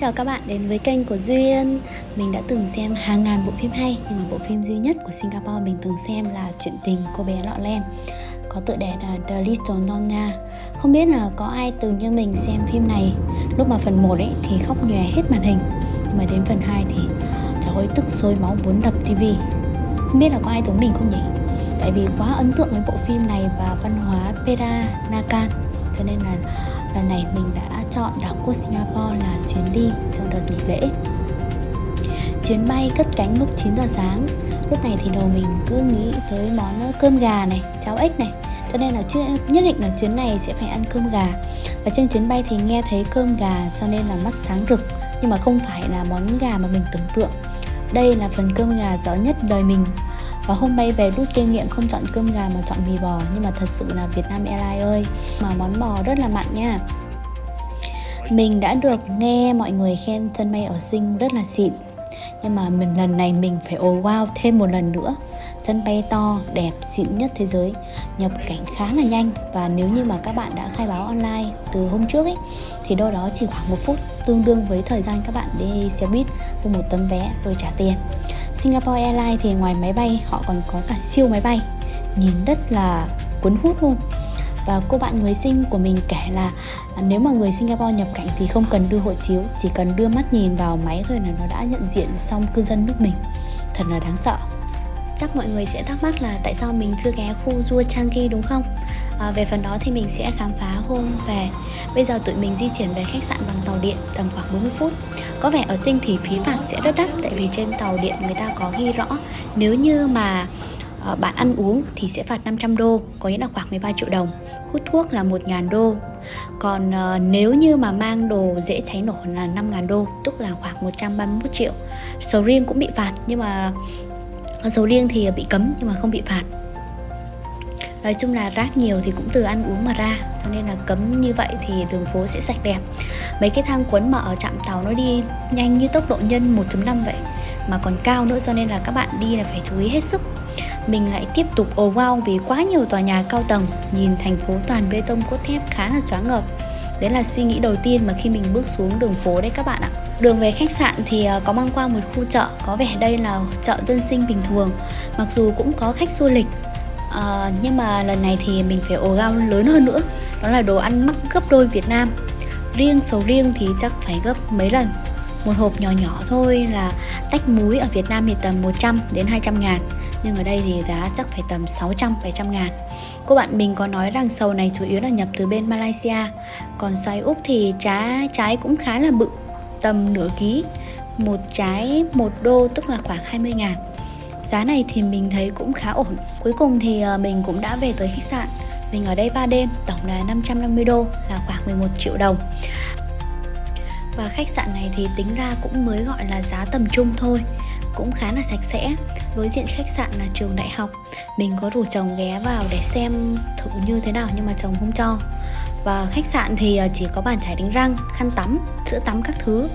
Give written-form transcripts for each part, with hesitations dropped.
chào các bạn đến với kênh của Duyên. Mình đã từng xem hàng ngàn bộ phim hay, nhưng mà bộ phim duy nhất của Singapore mình từng xem là Chuyện tình cô bé lọ lem, có tựa đề là The Little Nonna. Không biết là có ai từng như mình xem phim này. Lúc mà phần 1 ấy thì khóc nhòe hết màn hình, nhưng mà đến phần 2 thì trời ơi tức sôi máu muốn đập tivi. Không biết là có ai giống mình không nhỉ? Tại vì quá ấn tượng với bộ phim này và văn hóa Peranakan, cho nên là lần này mình đã chọn đảo quốc Singapore là chuyến đi trong đợt nghỉ lễ. Chuyến bay cất cánh lúc 9 giờ sáng. Lúc này thì đầu mình cứ nghĩ tới món cơm gà này, cháo ếch này, cho nên là nhất định là chuyến này sẽ phải ăn cơm gà. Và trên chuyến bay thì nghe thấy cơm gà cho nên là mắt sáng rực, nhưng mà không phải là món gà mà mình tưởng tượng. Đây là phần cơm gà giỏi nhất đời mình. Và hôm bay về rút kinh nghiệm không chọn cơm gà mà chọn mì bò, nhưng mà thật sự là Vietnam Airlines ơi, mà món bò rất là mặn nha. Mình đã được nghe mọi người khen sân bay ở Sing rất là xịn, nhưng mà lần này mình phải wow thêm một lần nữa. Sân bay to, đẹp, xịn nhất thế giới, nhập cảnh khá là nhanh. Và nếu như mà các bạn đã khai báo online từ hôm trước ấy, thì đâu đó chỉ khoảng 1 phút, tương đương với thời gian các bạn đi xe buýt mua một tấm vé rồi trả tiền. Singapore Airlines thì ngoài máy bay họ còn có cả siêu máy bay, nhìn rất là cuốn hút luôn. Và cô bạn người Sing của mình kể là nếu mà người Singapore nhập cảnh thì không cần đưa hộ chiếu, chỉ cần đưa mắt nhìn vào máy thôi là nó đã nhận diện xong cư dân nước mình. Thật là đáng sợ. Chắc mọi người sẽ thắc mắc là tại sao mình chưa ghé khu Rua Changi đúng không? Về phần đó thì mình sẽ khám phá hôm về. Bây giờ tụi mình di chuyển về khách sạn bằng tàu điện tầm khoảng 40 phút. Có vẻ ở Sing thì phí phạt sẽ rất đắt, tại vì trên tàu điện người ta có ghi rõ nếu như mà bạn ăn uống thì sẽ phạt 500 đô, có nghĩa là khoảng 13 triệu đồng. Hút thuốc là 1.000 đô. Còn nếu như mà mang đồ dễ cháy nổ là 5.000 đô, tức là khoảng 131 triệu. Sầu riêng cũng bị phạt, nhưng mà sầu riêng thì bị cấm nhưng mà không bị phạt. Nói chung là rác nhiều thì cũng từ ăn uống mà ra, cho nên là cấm như vậy thì đường phố sẽ sạch đẹp. Mấy cái thang cuốn mà ở trạm tàu nó đi nhanh như tốc độ nhân 1.5 vậy, mà còn cao nữa, cho nên là các bạn đi là phải chú ý hết sức. Mình lại tiếp tục wow vì quá nhiều tòa nhà cao tầng, nhìn thành phố toàn bê tông cốt thép khá là choáng ngợp. Đấy là suy nghĩ đầu tiên mà khi mình bước xuống đường phố đấy các bạn ạ. Đường về khách sạn thì có băng qua một khu chợ, có vẻ đây là chợ dân sinh bình thường, mặc dù cũng có khách du lịch. Nhưng mà lần này thì mình phải wow lớn hơn nữa, đó là đồ ăn mắc gấp đôi Việt Nam. Riêng sầu riêng thì chắc phải gấp mấy lần. Một hộp nhỏ nhỏ thôi là tách múi ở Việt Nam thì tầm 100 đến 200 ngàn, nhưng ở đây thì giá chắc phải tầm 600-700 ngàn. Cô bạn mình có nói rằng sầu này chủ yếu là nhập từ bên Malaysia. Còn xoài Úc thì trái cũng khá là bự, tầm nửa ký, một trái 1 đô tức là khoảng 20 ngàn. Giá này thì mình thấy cũng khá ổn. Cuối cùng thì mình cũng đã về tới khách sạn. Mình ở đây 3 đêm, tổng là 550 đô, là khoảng 11 triệu đồng. Và khách sạn này thì tính ra cũng mới gọi là giá tầm trung thôi, cũng khá là sạch sẽ. Đối diện khách sạn là trường đại học. Mình có rủ chồng ghé vào để xem thử như thế nào, nhưng mà chồng không cho. Và khách sạn thì chỉ có bàn chải đánh răng, khăn tắm, sữa tắm các thứ,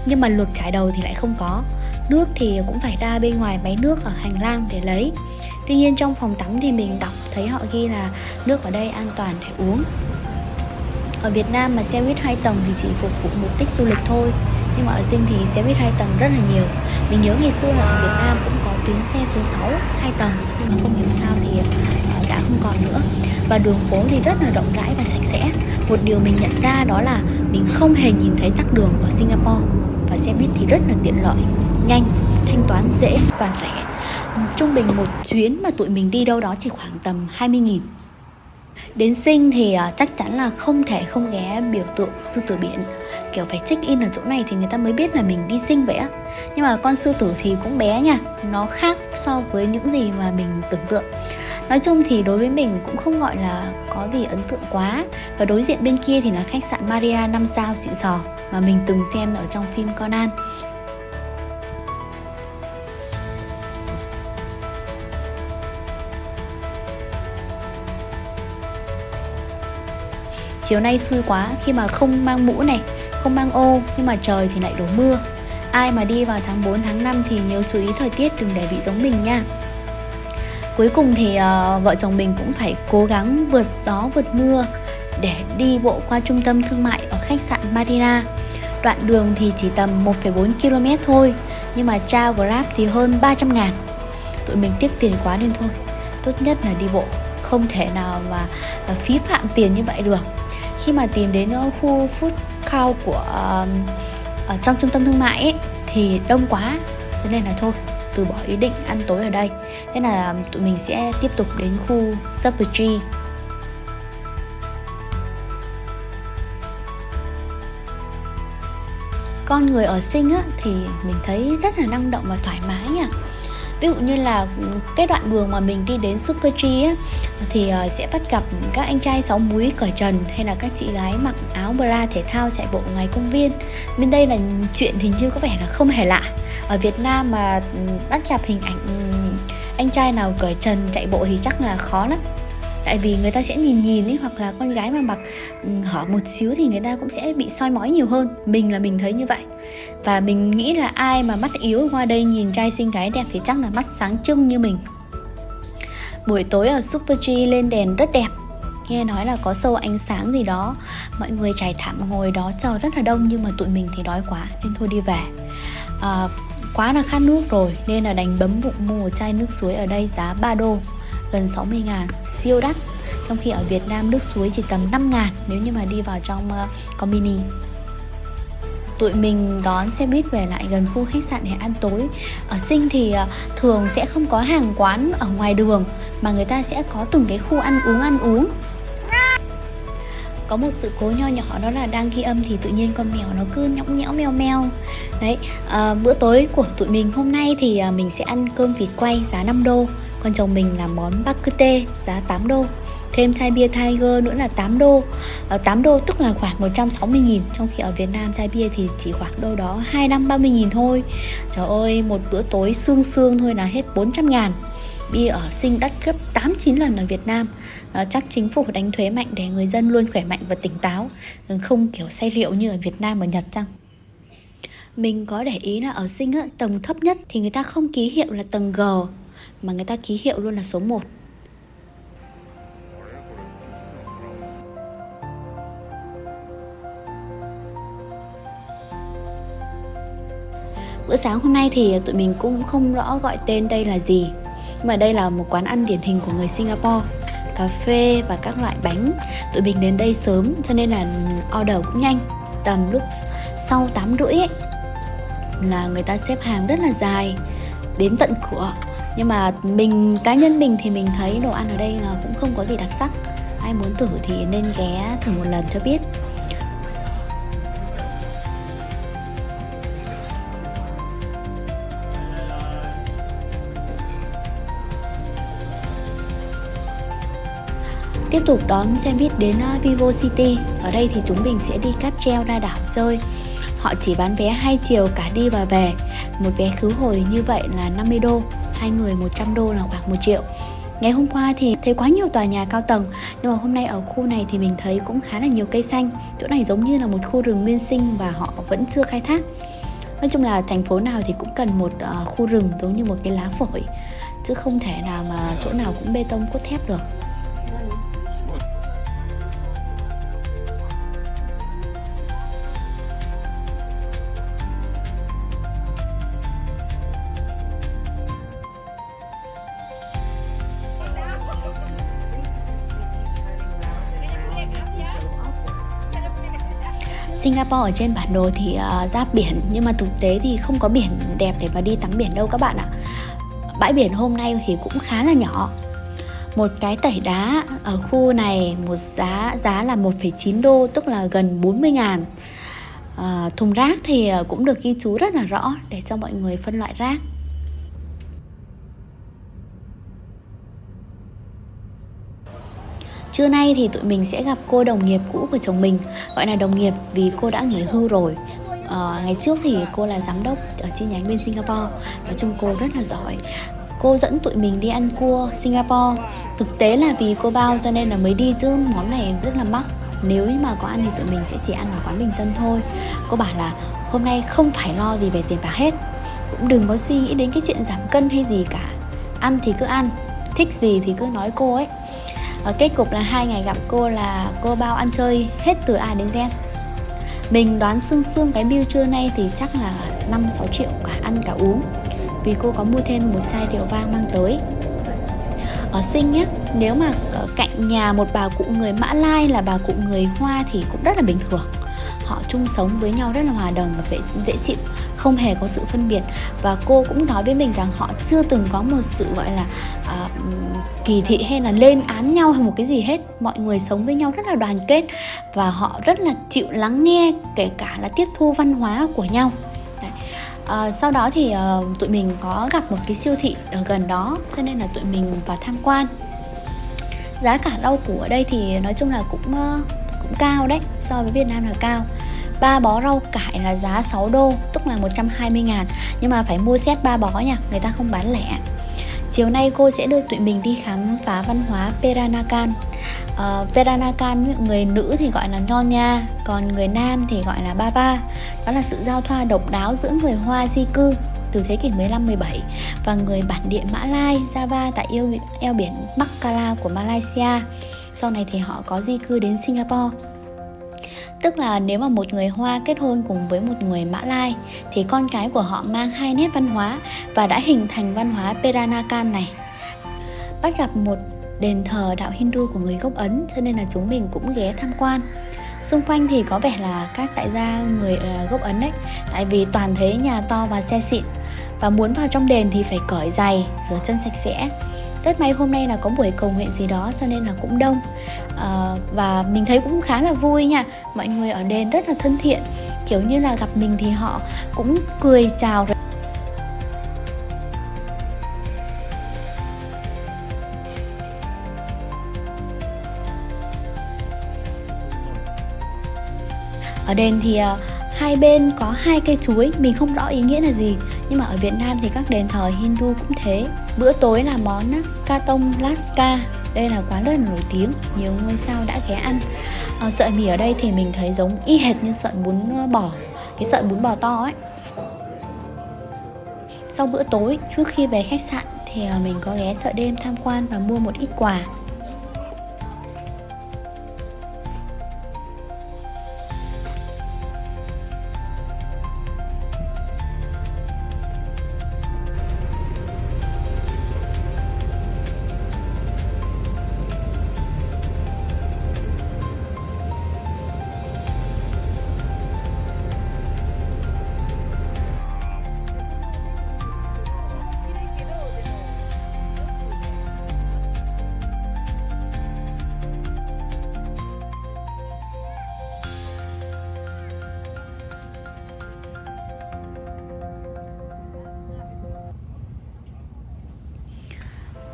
nhưng mà luộc chải đầu thì lại không có. Nước thì cũng phải ra bên ngoài máy nước ở hành lang để lấy. Tuy nhiên trong phòng tắm thì mình đọc thấy họ ghi là nước ở đây an toàn để uống. Ở Việt Nam mà xe buýt 2 tầng thì chỉ phục vụ mục đích du lịch thôi, nhưng mà ở Sing thì xe buýt 2 tầng rất là nhiều. Mình nhớ ngày xưa là ở Việt Nam cũng có tuyến xe số 6 2 tầng, nhưng mà không hiểu sao thì đã không còn nữa. Và đường phố thì rất là rộng rãi và sạch sẽ. Một điều mình nhận ra đó là mình không hề nhìn thấy tắc đường ở Singapore. Và xe buýt thì rất là tiện lợi, nhanh, thanh toán dễ và rẻ. Trung bình một chuyến mà tụi mình đi đâu đó chỉ khoảng tầm 20.000. Đến Sing thì chắc chắn là không thể không ghé biểu tượng sư tử biển. Kiểu phải check in ở chỗ này thì người ta mới biết là mình đi Sing vậy á. Nhưng mà con sư tử thì cũng bé nha, nó khác so với những gì mà mình tưởng tượng. Nói chung thì đối với mình cũng không gọi là có gì ấn tượng quá. Và đối diện bên kia thì là khách sạn Maria 5 sao xịn sò mà mình từng xem ở trong phim Conan. Chiều nay xui quá khi mà không mang mũ này, không mang ô, nhưng mà trời thì lại đổ mưa. Ai mà đi vào tháng 4, tháng 5 thì nhớ chú ý thời tiết, đừng để bị giống mình nha. Cuối cùng thì vợ chồng mình cũng phải cố gắng vượt gió vượt mưa để đi bộ qua trung tâm thương mại ở khách sạn Marina. Đoạn đường thì chỉ tầm 1,4 km thôi, nhưng mà trao Grab thì hơn 300.000. Tụi mình tiếc tiền quá nên thôi, tốt nhất là đi bộ, không thể nào mà phí phạm tiền như vậy được. Khi mà tìm đến khu food court của ở trong trung tâm thương mại ấy, thì đông quá, cho nên là thôi từ bỏ ý định ăn tối ở đây. Thế là tụi mình sẽ tiếp tục đến khu Superdry. Con người ở Sing á, thì mình thấy rất là năng động và thoải mái nha. Ví dụ như là cái đoạn đường mà mình đi đến Superdry á, thì sẽ bắt gặp các anh trai sáu múi cởi trần, hay là các chị gái mặc áo bra thể thao chạy bộ ngoài công viên. Bên đây là chuyện hình như có vẻ là không hề lạ. Ở Việt Nam mà bắt gặp hình ảnh anh trai nào cởi trần chạy bộ thì chắc là khó lắm. Tại vì người ta sẽ nhìn ấy, hoặc là con gái mà mặc hở một xíu thì người ta cũng sẽ bị soi mói nhiều hơn. Mình thấy như vậy. Và mình nghĩ là ai mà mắt yếu qua đây nhìn trai xinh gái đẹp thì chắc là mắt sáng trưng như mình. Buổi tối ở Superdry lên đèn rất đẹp. Nghe nói là có show ánh sáng gì đó. Mọi người trải thảm ngồi đó chờ rất là đông, nhưng mà tụi mình thì đói quá nên thôi đi về. Quá là khát nước rồi nên là đành bấm bụng mua một chai nước suối ở đây giá 3 đô, gần 60.000, siêu đắt. Trong khi ở Việt Nam nước suối chỉ tầm 5.000 nếu như mà đi vào trong Convini. Tụi mình đón xe buýt về lại gần khu khách sạn để ăn tối. Ở Sing thì thường sẽ không có hàng quán ở ngoài đường, mà người ta sẽ có từng cái khu ăn uống. Có một sự cố nho nhỏ, đó là đang ghi âm thì tự nhiên con mèo nó cứ nhõng nhẽo meo meo. Đấy, bữa tối của tụi mình hôm nay thì mình sẽ ăn cơm vịt quay giá 5 đô. Con chồng mình làm món bakute giá 8 đô. Thêm chai bia Tiger nữa là 8 đô. 8 đô tức là khoảng 160.000. Trong khi ở Việt Nam chai bia thì chỉ khoảng đâu đó 25-30.000 thôi. Trời ơi, một bữa tối xương thôi là hết 400.000. Bia ở Sing đắt gấp 8-9 lần ở Việt Nam. Chắc chính phủ đánh thuế mạnh để người dân luôn khỏe mạnh và tỉnh táo, không kiểu say rượu như ở Việt Nam và Nhật chăng. Mình có để ý là ở Sing á, tầng thấp nhất thì người ta không ký hiệu là tầng G, mà người ta ký hiệu luôn là số 1. Bữa sáng hôm nay thì tụi mình cũng không rõ gọi tên đây là gì, nhưng mà đây là một quán ăn điển hình của người Singapore. Cà phê và các loại bánh. Tụi mình đến đây sớm cho nên là order cũng nhanh. Tầm lúc sau 8:30 ấy, là người ta xếp hàng rất là dài đến tận cửa. Nhưng mà cá nhân mình thì mình thấy đồ ăn ở đây là cũng không có gì đặc sắc. Ai muốn thử thì nên ghé thử một lần cho biết. Tiếp tục đón xe buýt đến Vivo City. Ở đây thì chúng mình sẽ đi cáp treo ra đảo chơi. Họ chỉ bán vé 2 chiều cả đi và về. Một vé khứ hồi như vậy là 50 đô, 2 người 100 đô là khoảng 1 triệu. Ngày hôm qua thì thấy quá nhiều tòa nhà cao tầng, nhưng mà hôm nay ở khu này thì mình thấy cũng khá là nhiều cây xanh. Chỗ này giống như là một khu rừng nguyên sinh và họ vẫn chưa khai thác. Nói chung là thành phố nào thì cũng cần một khu rừng giống như một cái lá phổi, chứ không thể nào mà chỗ nào cũng bê tông cốt thép được. Singapore ở trên bản đồ thì giáp biển, nhưng mà thực tế thì không có biển đẹp để mà đi tắm biển đâu các bạn ạ. Bãi biển hôm nay thì cũng khá là nhỏ. Một cái tẩy đá ở khu này một giá là 1,9 đô, tức là gần 40.000. Thùng rác thì cũng được ghi chú rất là rõ để cho mọi người phân loại rác. Trưa nay thì tụi mình sẽ gặp cô đồng nghiệp cũ của chồng mình. Gọi là đồng nghiệp vì cô đã nghỉ hưu rồi. Ngày trước thì cô là giám đốc ở chi nhánh bên Singapore. Nói chung cô rất là giỏi. Cô dẫn tụi mình đi ăn cua Singapore. Thực tế là vì cô bao cho nên là mới đi, chứ món này rất là mắc. Nếu như mà có ăn thì tụi mình sẽ chỉ ăn ở quán bình dân thôi. Cô bảo là hôm nay không phải lo gì về tiền bạc hết, cũng đừng có suy nghĩ đến cái chuyện giảm cân hay gì cả. Ăn thì cứ ăn, thích gì thì cứ nói cô ấy. Kết cục là 2 ngày gặp cô là cô bao ăn chơi hết từ A đến Z. Mình đoán sương sương cái bill trưa nay thì chắc là 5-6 triệu cả ăn cả uống, vì cô có mua thêm một chai rượu vang mang tới. Ở Sing nhé, nếu mà ở cạnh nhà một bà cụ người Mã Lai là bà cụ người Hoa thì cũng rất là bình thường. Họ chung sống với nhau rất là hòa đồng và dễ chịu, không hề có sự phân biệt. Và cô cũng nói với mình rằng họ chưa từng có một sự gọi là kỳ thị hay là lên án nhau hay một cái gì hết. Mọi người sống với nhau rất là đoàn kết và họ rất là chịu lắng nghe, kể cả là tiếp thu văn hóa của nhau. Sau đó thì tụi mình có gặp một cái siêu thị ở gần đó, cho nên là tụi mình vào tham quan. Giá cả rau củ ở đây thì nói chung là cũng cao đấy, so với Việt Nam là cao. 3 bó rau cải là giá 6 đô, tức là 120.000. Nhưng mà phải mua set 3 bó nha, người ta không bán lẻ. Chiều nay cô sẽ đưa tụi mình đi khám phá văn hóa Peranakan. Peranakan, người nữ thì gọi là Nyonya, còn người nam thì gọi là Baba. Đó là sự giao thoa độc đáo giữa người Hoa di cư từ thế kỷ 15-17 và người bản địa Mã Lai, Java tại eo biển Bắc Cala của Malaysia. Sau này thì họ có di cư đến Singapore. Tức là nếu mà một người Hoa kết hôn cùng với một người Mã Lai thì con cái của họ mang hai nét văn hóa và đã hình thành văn hóa Peranakan này. Bắt gặp một đền thờ đạo Hindu của người gốc Ấn, cho nên là chúng mình cũng ghé tham quan. Xung quanh thì có vẻ là các đại gia người gốc Ấn đấy, tại vì toàn thấy nhà to và xe xịn. Và muốn vào trong đền thì phải cởi giày, rửa chân sạch sẽ. Rất may hôm nay là có buổi cầu nguyện gì đó cho nên là cũng đông. Và mình thấy cũng khá là vui nha. Mọi người ở đền rất là thân thiện, kiểu như là gặp mình thì họ cũng cười chào. Ở đền thì hai bên có 2 cây chuối, mình không rõ ý nghĩa là gì, nhưng mà ở Việt Nam thì các đền thờ Hindu cũng thế. Bữa tối là món Katong Laska, đây là quán rất là nổi tiếng, nhiều ngôi sao đã ghé ăn. Sợi mì ở đây thì mình thấy giống y hệt như sợi bún bò, cái sợi bún bò to ấy. Sau bữa tối, trước khi về khách sạn thì mình có ghé chợ đêm tham quan và mua một ít quà.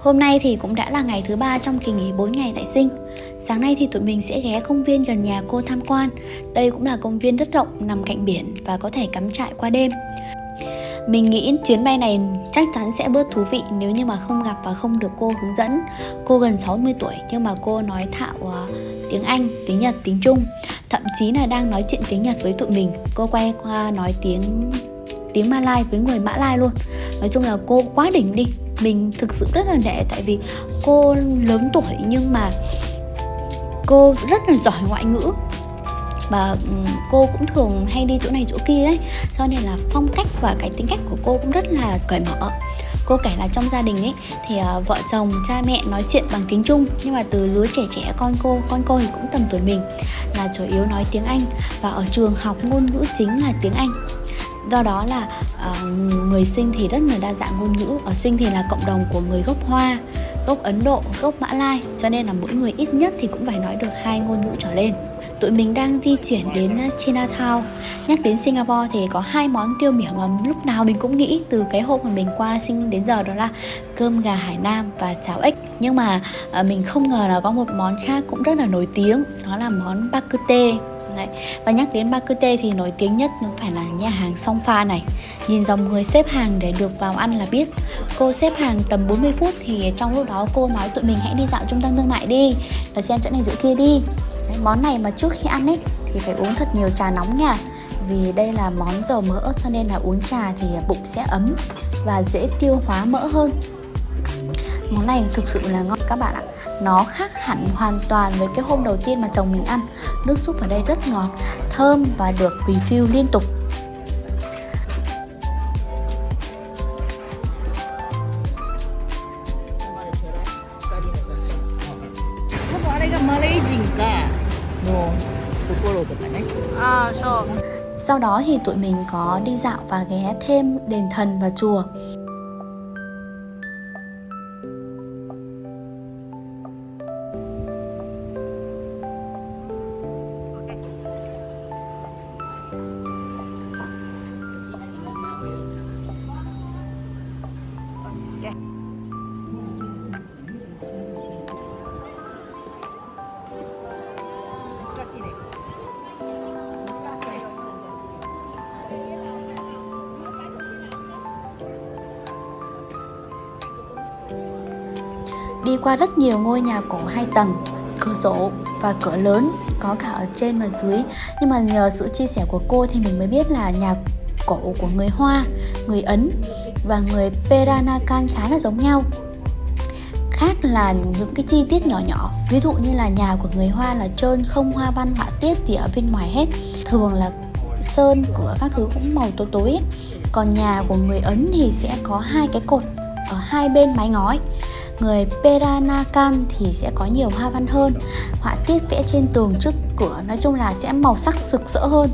Hôm nay thì cũng đã là ngày thứ 3 trong kỳ nghỉ 4 ngày tại Sing. Sáng nay thì tụi mình sẽ ghé công viên gần nhà cô tham quan. Đây cũng là công viên rất rộng nằm cạnh biển và có thể cắm trại qua đêm. Mình nghĩ chuyến bay này chắc chắn sẽ bớt thú vị nếu như mà không gặp và không được cô hướng dẫn. Cô gần 60 tuổi nhưng mà cô nói thạo tiếng Anh, tiếng Nhật, tiếng Trung. Thậm chí là đang nói chuyện tiếng Nhật với tụi mình. Cô quay qua nói tiếng Malai với người Mã Lai luôn. Nói chung là cô quá đỉnh đi. Mình thực sự rất là nể, tại vì cô lớn tuổi nhưng mà cô rất là giỏi ngoại ngữ. Và cô cũng thường hay đi chỗ này chỗ kia ấy, cho nên là phong cách và cái tính cách của cô cũng rất là cởi mở. Cô kể là trong gia đình ấy thì vợ chồng, cha mẹ nói chuyện bằng tiếng Trung, nhưng mà từ lứa trẻ con cô thì cũng tầm tuổi mình là chủ yếu nói tiếng Anh, và ở trường học ngôn ngữ chính là tiếng Anh. Do đó là người Sing thì rất là đa dạng ngôn ngữ. Ở Sing thì là cộng đồng của người gốc Hoa, gốc Ấn Độ, gốc Mã Lai, cho nên là mỗi người ít nhất thì cũng phải nói được 2 ngôn ngữ trở lên. Tụi mình đang di chuyển đến Chinatown. Nhắc đến Singapore thì có 2 món tiêu biểu mà lúc nào mình cũng nghĩ từ cái hôm mà mình qua Sing đến giờ, đó là cơm gà Hải Nam và cháo ếch. Nhưng mà mình không ngờ là có một món khác cũng rất là nổi tiếng, đó là món bak kut teh. Đấy. Và nhắc đến bak kut teh thì nổi tiếng nhất nó phải là nhà hàng Song Pha này. Nhìn dòng người xếp hàng để được vào ăn là biết. Cô xếp hàng tầm 40 phút thì trong lúc đó cô nói tụi mình hãy đi dạo trung tâm thương mại đi, và xem chỗ này chỗ kia đi. Đấy, món này mà trước khi ăn ấy thì phải uống thật nhiều trà nóng nha. Vì đây là món dầu mỡ cho nên là uống trà thì bụng sẽ ấm và dễ tiêu hóa mỡ hơn. Món này thực sự là ngon các bạn ạ. Nó khác hẳn hoàn toàn với cái hôm đầu tiên mà chồng mình ăn. Nước súp ở đây rất ngọt, thơm và được refill liên tục. Sau đó thì tụi mình có đi dạo và ghé thêm đền thần và chùa. Đi qua rất nhiều ngôi nhà cổ 2 tầng, cửa sổ và cửa lớn, có cả ở trên và dưới. Nhưng mà nhờ sự chia sẻ của cô thì mình mới biết là nhà cổ của người Hoa, người Ấn và người Peranakan khá là giống nhau. Khác là những cái chi tiết nhỏ nhỏ. Ví dụ như là nhà của người Hoa là trơn, không hoa văn họa tiết gì ở bên ngoài hết. Thường là sơn, cửa các thứ cũng màu tối tối ấy. Còn nhà của người Ấn thì sẽ có 2 cái cột ở hai bên mái ngói. Người Peranakan thì sẽ có nhiều hoa văn hơn, họa tiết vẽ trên tường trước cửa, nói chung là sẽ màu sắc sực sỡ hơn.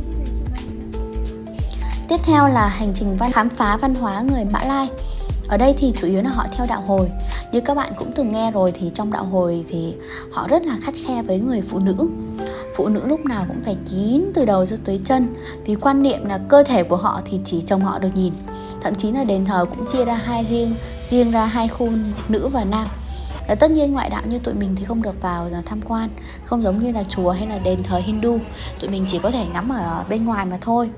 Tiếp theo là hành trình khám phá văn hóa người Mã Lai. Ở đây thì chủ yếu là họ theo đạo Hồi. Như các bạn cũng từng nghe rồi thì trong đạo Hồi thì họ rất là khắt khe với người phụ nữ. Phụ nữ lúc nào cũng phải kín từ đầu cho tới chân, vì quan niệm là cơ thể của họ thì chỉ chồng họ được nhìn. Thậm chí là đền thờ cũng chia ra riêng ra 2 khu nữ và nam. Tất nhiên ngoại đạo như tụi mình thì không được vào tham quan, không giống như là chùa hay là đền thờ Hindu. Tụi mình chỉ có thể ngắm ở bên ngoài mà thôi.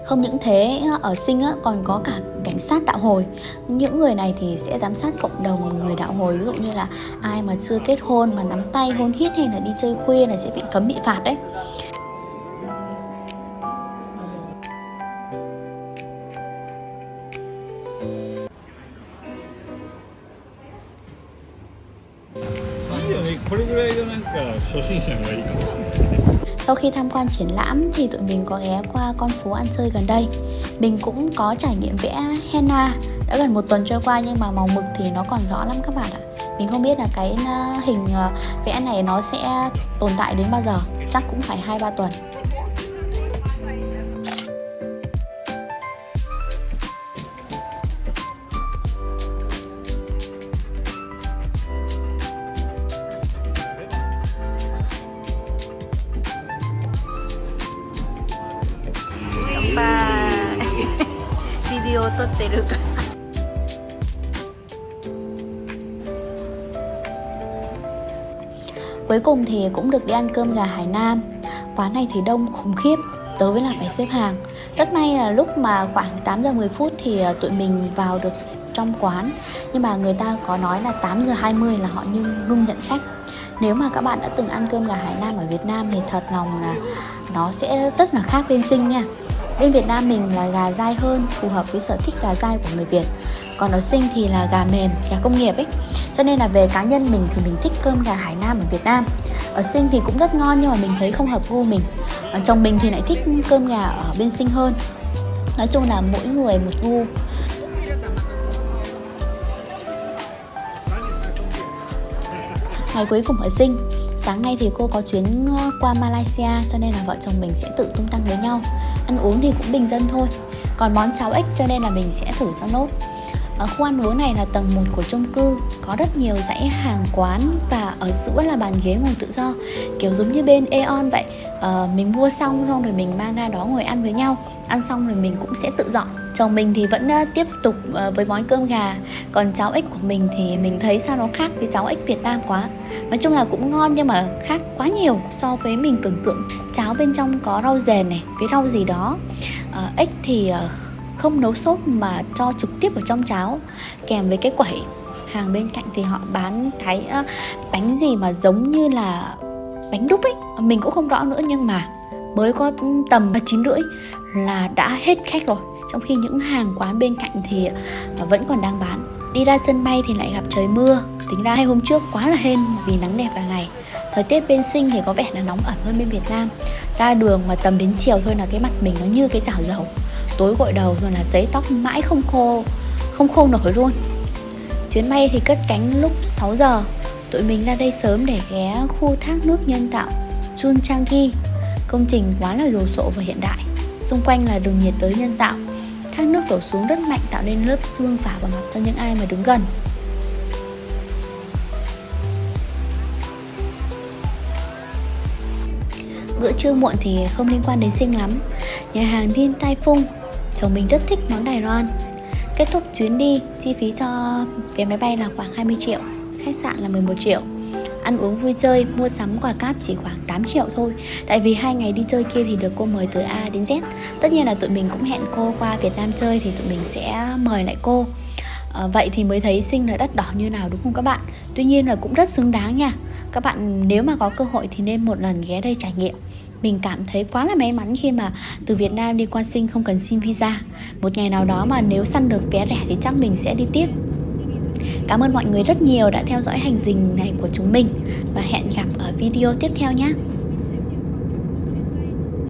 Không những thế, ở Sing còn có cả cảnh sát đạo Hồi. Những người này thì sẽ giám sát cộng đồng người đạo Hồi. Ví dụ như là ai mà chưa kết hôn mà nắm tay hôn hít hay là đi chơi khuya là sẽ bị cấm, bị phạt đấy. Sau khi tham quan triển lãm thì tụi mình có ghé qua con phố ăn chơi gần đây. Mình cũng có trải nghiệm vẽ henna. Đã gần 1 tuần trôi qua nhưng mà màu mực thì nó còn rõ lắm các bạn ạ. Mình không biết là cái hình vẽ này nó sẽ tồn tại đến bao giờ. Chắc cũng phải 2-3 tuần. Video 撮ってるから。Cuối cùng thì cũng được đi ăn cơm gà Hải Nam. Quán này thì đông khủng khiếp, tới với là phải xếp hàng. Rất may là lúc mà khoảng 8 giờ 10 phút thì tụi mình vào được trong quán. Nhưng mà người ta có nói là 8 giờ 20 là họ ngưng nhận khách. Nếu mà các bạn đã từng ăn cơm gà Hải Nam ở Việt Nam thì thật lòng là nó sẽ rất là khác bên Sing nha. Bên Việt Nam mình là gà dai hơn, phù hợp với sở thích gà dai của người Việt. Còn ở Sing thì là gà mềm, gà công nghiệp ấy. Cho nên là về cá nhân mình thì mình thích cơm gà Hải Nam ở Việt Nam. Ở Sing thì cũng rất ngon nhưng mà mình thấy không hợp gu mình. Chồng mình thì lại thích cơm gà ở bên Sing hơn. Nói chung là mỗi người một gu. Ngày cuối cùng ở Sing, sáng nay thì cô có chuyến qua Malaysia cho nên là vợ chồng mình sẽ tự tung tăng với nhau. Ăn uống thì cũng bình dân thôi. Còn món cháo ếch cho nên là mình sẽ thử cho nốt. Ở khu ăn uống này là tầng 1 của chung cư, có rất nhiều dãy hàng quán và ở giữa là bàn ghế ngồi tự do, kiểu giống như bên Aeon vậy. Mình mua xong rồi mình mang ra đó ngồi ăn với nhau. Ăn xong rồi mình cũng sẽ tự dọn. Chồng mình thì vẫn tiếp tục với món cơm gà. Còn cháo ếch của mình thì mình thấy sao nó khác với cháo ếch Việt Nam quá. Nói chung là cũng ngon nhưng mà khác quá nhiều so với mình tưởng tượng. Cháo bên trong có rau dền này với rau gì đó. Ếch thì không nấu sốt mà cho trực tiếp vào trong cháo kèm với cái quẩy. Hàng bên cạnh thì họ bán cái bánh gì mà giống như là bánh đúc ấy. Mình cũng không rõ nữa nhưng mà mới có tầm 9:30 là đã hết khách rồi. Trong khi những hàng quán bên cạnh thì vẫn còn đang bán. Đi ra sân bay thì lại gặp trời mưa. Tính ra 2 hôm trước quá là hên vì nắng đẹp cả ngày. Thời tiết bên Sinh thì có vẻ là nóng ẩm hơn bên Việt Nam. Ra đường mà tầm đến chiều thôi là cái mặt mình nó như cái chảo dầu, tối gội đầu rồi là sấy tóc mãi không khô nổi luôn. Chuyến bay thì cất cánh lúc 6 giờ. Tụi mình ra đây sớm để ghé khu thác nước nhân tạo Chungcheongi. Công trình quá là đồ sộ và hiện đại. Xung quanh là rừng nhiệt đới nhân tạo. Thác nước đổ xuống rất mạnh tạo nên lớp sương phả vào mặt cho những ai mà đứng gần. Bữa trưa muộn thì không liên quan đến Sinh lắm. Nhà hàng Din Tai Fung, chồng mình rất thích món Đài Loan. Kết thúc chuyến đi, chi phí cho vé máy bay là khoảng 20 triệu, khách sạn là 11 triệu. Ăn uống vui chơi, mua sắm quà cáp chỉ khoảng 8 triệu thôi. Tại vì 2 ngày đi chơi kia thì được cô mời từ A đến Z. Tất nhiên là tụi mình cũng hẹn cô qua Việt Nam chơi thì tụi mình sẽ mời lại cô. Vậy thì mới thấy Sinh là đắt đỏ như nào đúng không các bạn? Tuy nhiên là cũng rất xứng đáng nha. Các bạn nếu mà có cơ hội thì nên một lần ghé đây trải nghiệm. Mình cảm thấy quá là may mắn khi mà từ Việt Nam đi qua Sinh không cần xin visa. Một ngày nào đó mà nếu săn được vé rẻ thì chắc mình sẽ đi tiếp. Cảm ơn mọi người rất nhiều đã theo dõi hành trình này của chúng mình. Và hẹn gặp ở video tiếp theo nhé.